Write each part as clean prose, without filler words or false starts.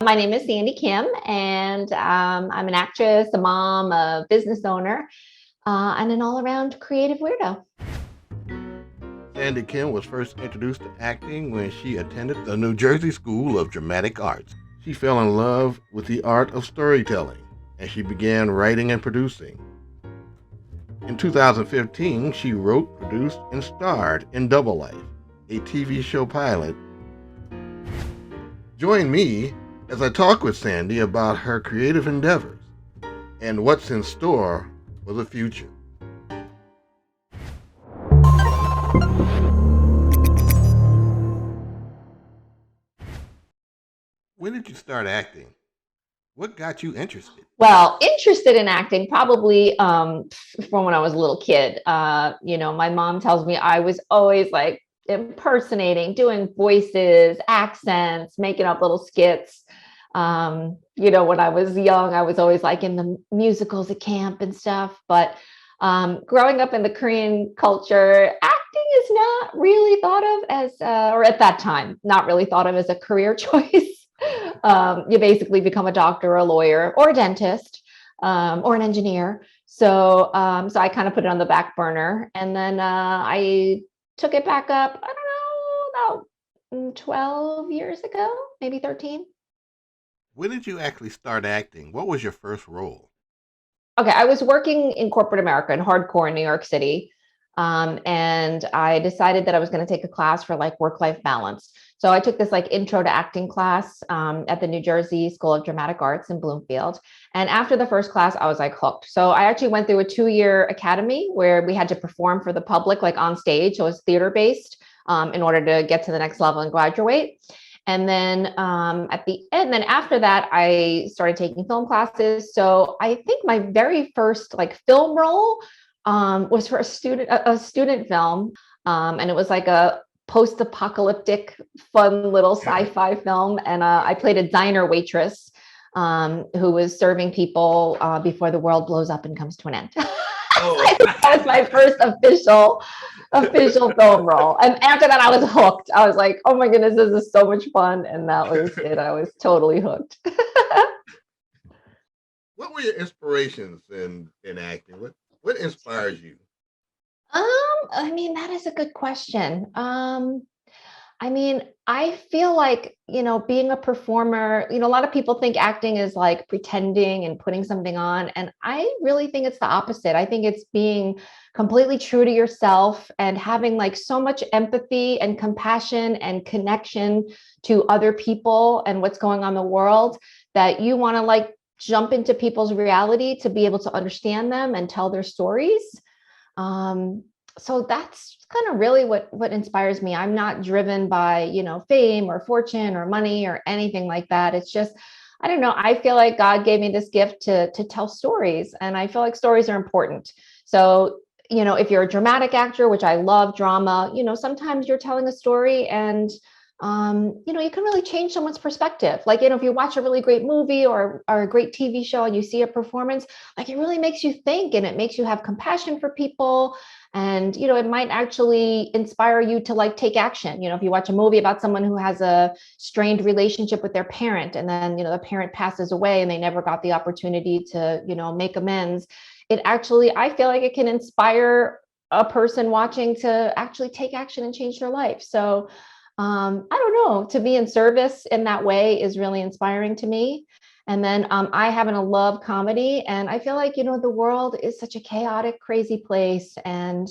My name is Sandy Kim, and I'm an actress, a mom, a business owner, and an all-around creative weirdo. Sandy Kim was first introduced to acting when she attended the New Jersey School of Dramatic Arts. She fell in love with the art of storytelling, and she began writing and producing. In 2015, she wrote, produced, and starred in Double Life, a TV show pilot. Join me as I talk with Sandy about her creative endeavors and what's in store for the future. When did you start acting? What got you interested? Well, interested in acting probably from when I was a little kid. My mom tells me I was always like impersonating, doing voices, accents, making up little skits. When I was young, I was always like in the musicals at camp and stuff. But growing up in the Korean culture, acting is not really thought of as, or at that time, not really thought of as a career choice. You basically become a doctor or a lawyer or a dentist or an engineer. So I kind of put it on the back burner, and then I took it back up. I don't know, about 12 years ago, maybe 13. When did you actually start acting? What was your first role? Okay, I was working in corporate America in hardcore in New York City. And I decided that I was going to take a class for like work-life balance. So I took this like intro to acting class at the New Jersey School of Dramatic Arts in Bloomfield. And after the first class, I was like hooked. So I actually went through a 2-year academy where we had to perform for the public, like on stage. So it was theater-based in order to get to the next level and graduate. And then at the end, then after that, I started taking film classes. So I think my very first like film role was for a student film, and it was like a post-apocalyptic, fun little sci-fi film. And I played a diner waitress who was serving people before the world blows up and comes to an end. Oh. That was my first official film role. And after that, I was hooked. I was like, oh my goodness, this is so much fun. And that was it. I was totally hooked. What were your inspirations in acting? What inspires you? That is a good question. I feel like, being a performer, a lot of people think acting is like pretending and putting something on. And I really think it's the opposite. I think it's being completely true to yourself and having like so much empathy and compassion and connection to other people and what's going on in the world that you want to like jump into people's reality to be able to understand them and tell their stories. So that's kind of really what inspires me. I'm not driven by, fame or fortune or money or anything like that. It's just, I don't know. I feel like God gave me this gift to tell stories, and I feel like stories are important. So, if you're a dramatic actor, which I love drama, sometimes you're telling a story and you can really change someone's perspective. Like, if you watch a really great movie or a great TV show and you see a performance, like it really makes you think and it makes you have compassion for people. And, it might actually inspire you to like take action. If you watch a movie about someone who has a strained relationship with their parent, and then, the parent passes away and they never got the opportunity to, make amends. It actually, I feel like it can inspire a person watching to actually take action and change their life. So, I don't know, to be in service in that way is really inspiring to me. And then I happen to love comedy, and I feel like, the world is such a chaotic, crazy place. And,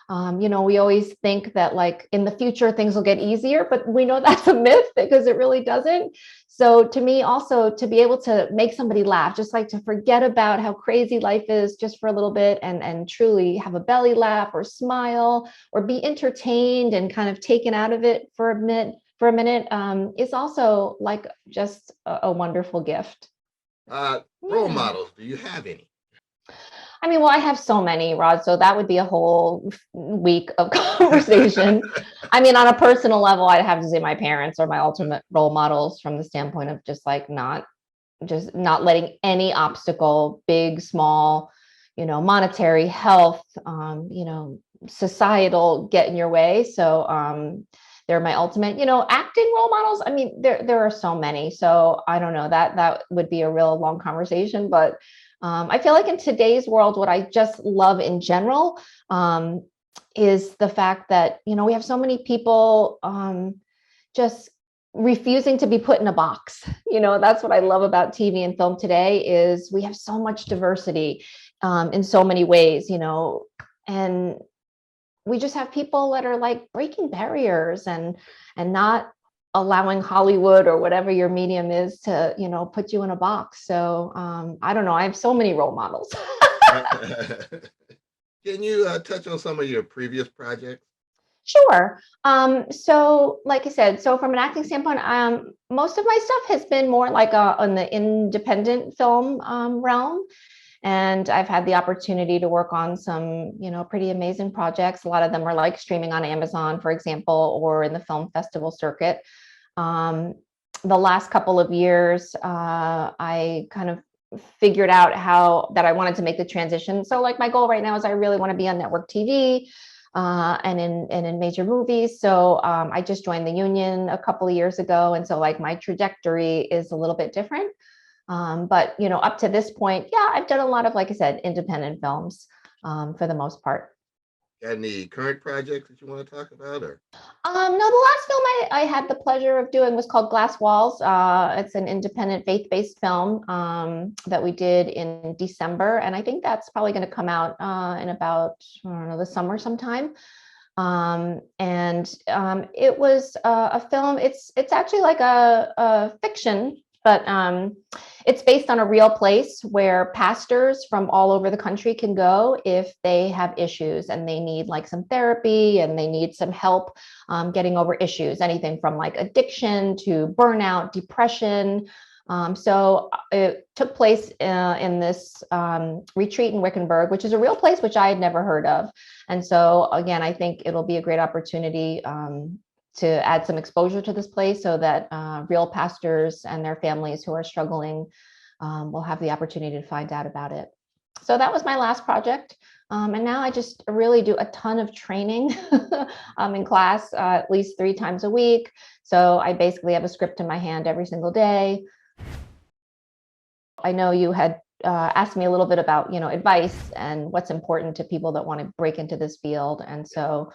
we always think that like in the future, things will get easier, but we know that's a myth because it really doesn't. So to me also, to be able to make somebody laugh, just like to forget about how crazy life is just for a little bit and truly have a belly laugh or smile or be entertained and kind of taken out of it for a minute, is also like just a wonderful gift. Role models, do you have any? Well, I have so many, Rod, so that would be a whole week of conversation. On a personal level, I'd have to say my parents are my ultimate role models from the standpoint of just not letting any obstacle, big, small, monetary, health, societal, get in your way. So they're my ultimate, acting role models. I mean, there are so many. So I don't know, that would be a real long conversation, but I feel like in today's world, what I just love in general is the fact that, we have so many people just refusing to be put in a box. That's what I love about TV and film today is we have so much diversity in so many ways, and we just have people that are like breaking barriers and not allowing Hollywood or whatever your medium is to, put you in a box. So I don't know. I have so many role models. Can you touch on some of your previous projects? Sure. So like I said, so from an acting standpoint, most of my stuff has been more like on the independent film realm. And I've had the opportunity to work on some, pretty amazing projects. A lot of them are like streaming on Amazon, for example, or in the film festival circuit. The last couple of years, I kind of figured out how that I wanted to make the transition. So like my goal right now is I really want to be on network TV and in major movies. So I just joined the union a couple of years ago. And so like my trajectory is a little bit different. But up to this point, yeah, I've done a lot of, like I said, independent films for the most part. Got any current projects that you want to talk about, or? No, the last film I had the pleasure of doing was called Glass Walls. It's an independent faith-based film that we did in December, and I think that's probably going to come out in about, I don't know, the summer sometime. It was a film. It's actually like a fiction, but it's based on a real place where pastors from all over the country can go if they have issues and they need like some therapy and they need some help getting over issues, anything from like addiction to burnout, depression. So it took place in this retreat in Wickenburg, which is a real place, which I had never heard of. And so again, I think it'll be a great opportunity to add some exposure to this place so that real pastors and their families who are struggling will have the opportunity to find out about it. So that was my last project. And now I just really do a ton of training in class at least 3 times a week. So I basically have a script in my hand every single day. I know you had asked me a little bit about, advice and what's important to people that want to break into this field. And so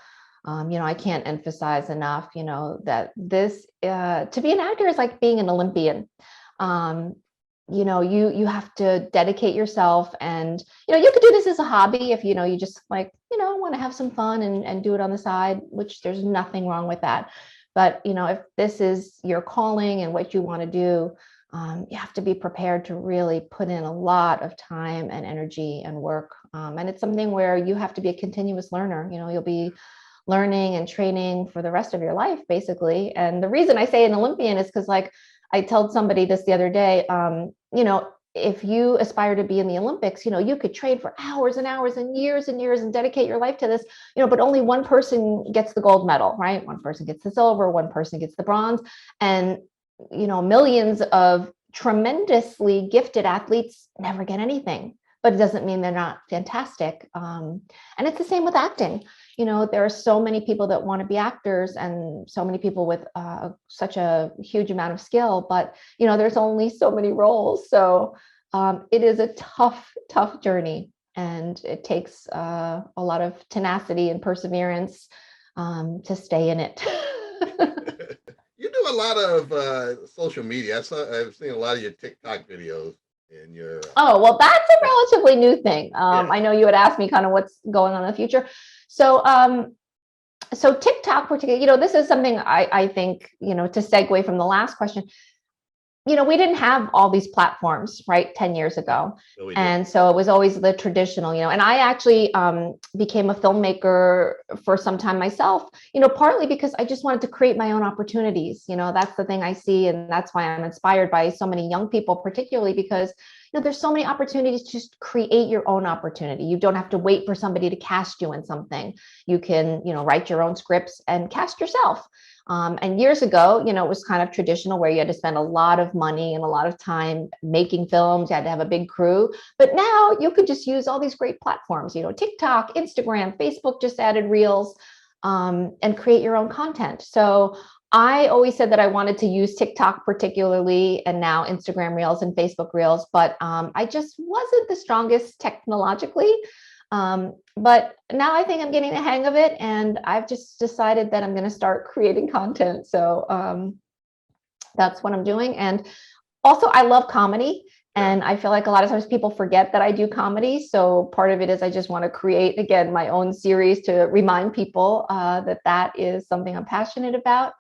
I can't emphasize enough, that this to be an actor is like being an Olympian. You have to dedicate yourself, and you could do this as a hobby if you just like want to have some fun and do it on the side, which there's nothing wrong with that. But if this is your calling and what you want to do, you have to be prepared to really put in a lot of time and energy and work. And it's something where you have to be a continuous learner. You'll be learning and training for the rest of your life, basically. And the reason I say an Olympian is because, like, I told somebody this the other day, if you aspire to be in the Olympics, you could train for hours and hours and years and dedicate your life to this, but only one person gets the gold medal, right? One person gets the silver, one person gets the bronze. And, millions of tremendously gifted athletes never get anything, but it doesn't mean they're not fantastic. And it's the same with acting. There are so many people that want to be actors and so many people with such a huge amount of skill, but, there's only so many roles. So it is a tough journey, and it takes a lot of tenacity and perseverance to stay in it. You do a lot of social media. I've seen a lot of your TikTok videos and your. Oh, well, that's a relatively new thing. Yeah. I know you had asked me kind of what's going on in the future. So TikTok, particularly, this is something I think, to segue from the last question, we didn't have all these platforms, right, 10 years ago. No, and so it was always the traditional, and I actually became a filmmaker for some time myself, partly because I just wanted to create my own opportunities. That's the thing I see. And that's why I'm inspired by so many young people, particularly because, there's so many opportunities to just create your own opportunity. You don't have to wait for somebody to cast you in something. You can, write your own scripts and cast yourself. And years ago, it was kind of traditional where you had to spend a lot of money and a lot of time making films. You had to have a big crew. But now you could just use all these great platforms, TikTok, Instagram, Facebook just added Reels. and create your own content. So I always said that I wanted to use TikTok particularly, and now Instagram Reels and Facebook Reels, but I just wasn't the strongest technologically. But now I think I'm getting the hang of it, and I've just decided that I'm going to start creating content. So that's what I'm doing. And also, I love comedy. And I feel like a lot of times people forget that I do comedy. So part of it is I just want to create, again, my own series to remind people that that is something I'm passionate about.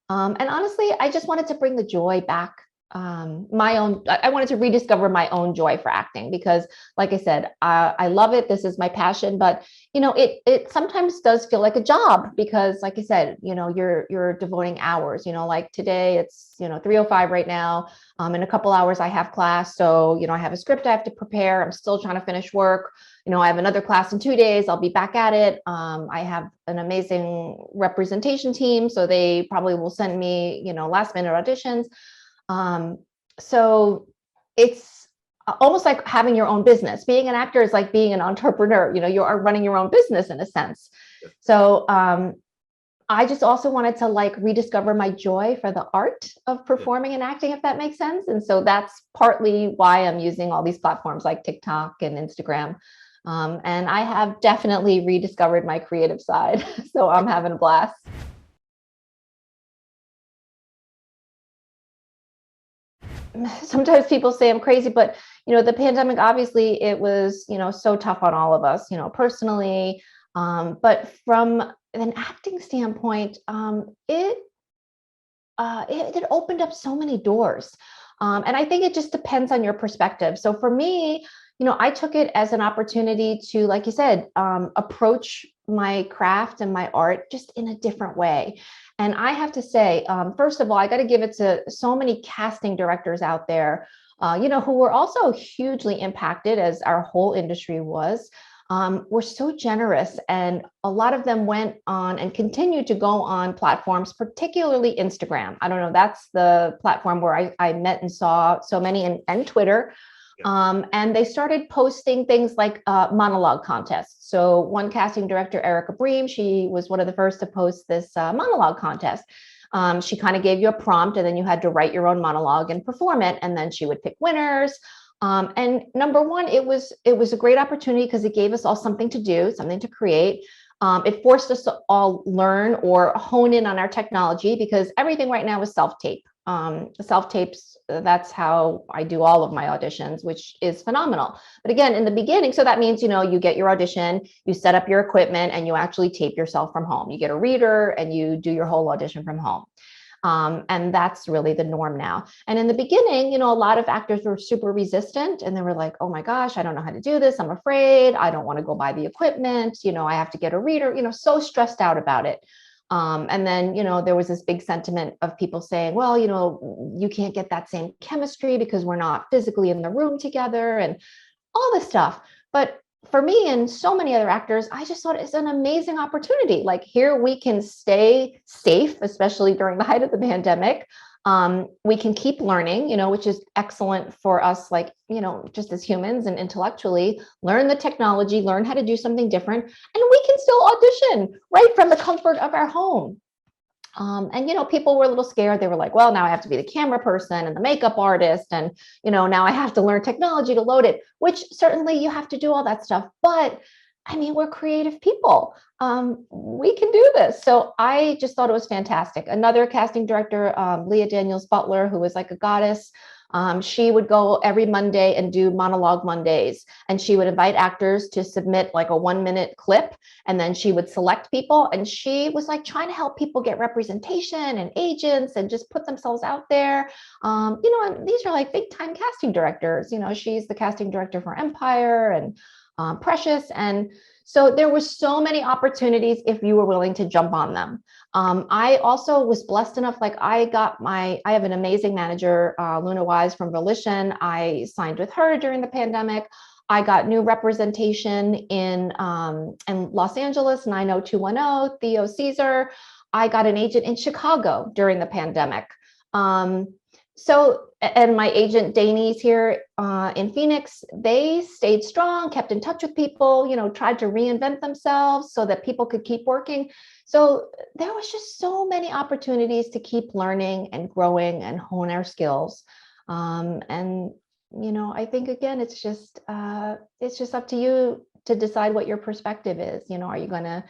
And honestly, I just wanted to bring the joy back. I wanted to rediscover my own joy for acting because, like I said, I love it. This is my passion, but it sometimes does feel like a job because, like I said, you're devoting hours. Like today it's 3:05 right now. In a couple hours I have class, so I have a script I have to prepare. I'm still trying to finish work. I have another class in 2 days. I'll be back at it. I have an amazing representation team, so they probably will send me, last minute auditions. So it's almost like having your own business. Being an actor is like being an entrepreneur. You are running your own business in a sense. So I just also wanted to like rediscover my joy for the art of performing and acting, if that makes sense. And so that's partly why I'm using all these platforms like TikTok and Instagram. And I have definitely rediscovered my creative side. So I'm having a blast. Sometimes people say I'm crazy, but the pandemic, obviously it was, so tough on all of us, personally. But from an acting standpoint, it opened up so many doors. And I think it just depends on your perspective. So for me, I took it as an opportunity to, like you said, approach my craft and my art just in a different way. And I have to say, first of all, I got to give it to so many casting directors out there, who were also hugely impacted as our whole industry was. Were so generous, and a lot of them went on and continue to go on platforms, particularly Instagram. I don't know, that's the platform where I met and saw so many, and Twitter. And they started posting things like monologue contests. So one casting director, Erica Bream, she was one of the first to post this monologue contest. She kind of gave you a prompt, and then you had to write your own monologue and perform it, and then she would pick winners. And number one, it was a great opportunity because it gave us all something to do, something to create. It forced us to all learn or hone in on our technology because everything right now is self-tape. Self-tapes, that's how I do all of my auditions, which is phenomenal. But again, in the beginning, so that means, you get your audition, you set up your equipment, and you actually tape yourself from home. You get a reader and you do your whole audition from home. And that's really the norm now. And in the beginning, a lot of actors were super resistant, and they were like, oh my gosh, I don't know how to do this. I'm afraid. I don't want to go buy the equipment. I have to get a reader, so stressed out about it. And then, there was this big sentiment of people saying, well, you can't get that same chemistry because we're not physically in the room together and all this stuff. But for me and so many other actors, I just thought it's an amazing opportunity. Like here we can stay safe, especially during the height of the pandemic. We can keep learning, which is excellent for us, like, just as humans and intellectually, learn the technology, learn how to do something different, and we can still audition right from the comfort of our home. And people were a little scared. They were like, well, now I have to be the camera person and the makeup artist. And, now I have to learn technology to load it, which certainly you have to do all that stuff. But I mean, we're creative people. We can do this. So I just thought it was fantastic. Another casting director, Leah Daniels Butler, who was like a goddess. She would go every Monday and do monologue Mondays, and she would invite actors to submit like a 1-minute clip, and then she would select people, and she was like trying to help people get representation and agents and just put themselves out there. And these are like big time casting directors. She's the casting director for Empire and Precious. And so there were so many opportunities if you were willing to jump on them. I also was blessed enough, like I have an amazing manager, Luna Wise from Volition. I signed with her during the pandemic. I got new representation in Los Angeles, 90210, Theo Caesar. I got an agent in Chicago during the pandemic. So and my agent Danny's here in Phoenix, they stayed strong, kept in touch with people, tried to reinvent themselves so that people could keep working. So there was just so many opportunities to keep learning and growing and hone our skills. And I think again, it's just up to you to decide what your perspective is. Are you going to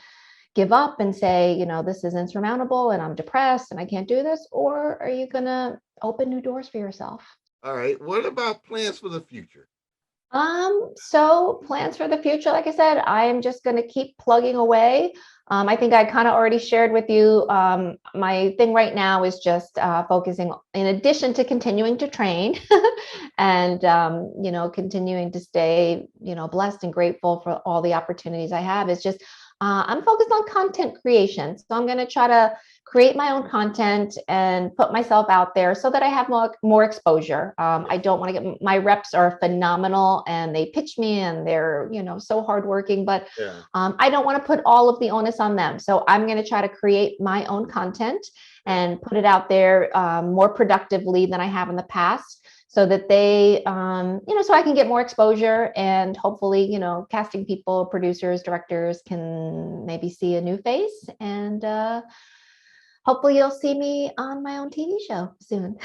give up and say, this is insurmountable and I'm depressed and I can't do this? Or are you going to open new doors for yourself? All right. What about plans for the future? So plans for the future, like I said, I am just going to keep plugging away. I think I kind of already shared with you. My thing right now is just focusing, in addition to continuing to train and, continuing to stay, blessed and grateful for all the opportunities I have, is just I'm focused on content creation. So I'm going to try to create my own content and put myself out there so that I have more exposure. I don't want to get, my reps are phenomenal and they pitch me and they're, so hardworking, but Yeah. I don't want to put all of the onus on them. So I'm going to try to create my own content and put it out there more productively than I have in the past, so that they, so I can get more exposure, and hopefully, casting people, producers, directors can maybe see a new face, and hopefully you'll see me on my own TV show soon.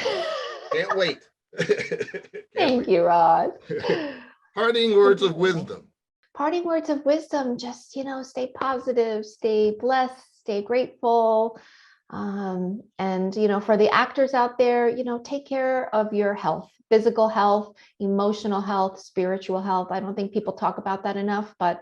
Can't wait. Can't Thank wait. you, Rod. Parting words of wisdom. Parting words of wisdom, just, stay positive, stay blessed, stay grateful. And, for the actors out there, take care of your health, physical health, emotional health, spiritual health. I don't think people talk about that enough, but,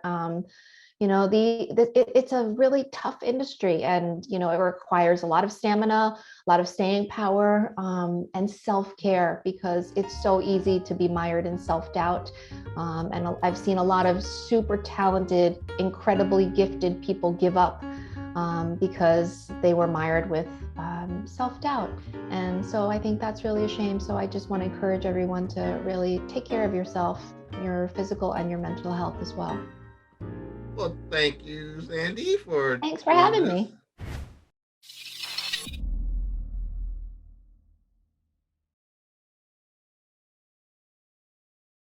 it's a really tough industry, and, it requires a lot of stamina, a lot of staying power, and self-care, because it's so easy to be mired in self-doubt. And I've seen a lot of super talented, incredibly gifted people give up because they were mired with self-doubt. And so I think that's really a shame. So I just want to encourage everyone to really take care of yourself, your physical and your mental health as well. Well, thank you, Sandy, for Thanks for doing having this. me.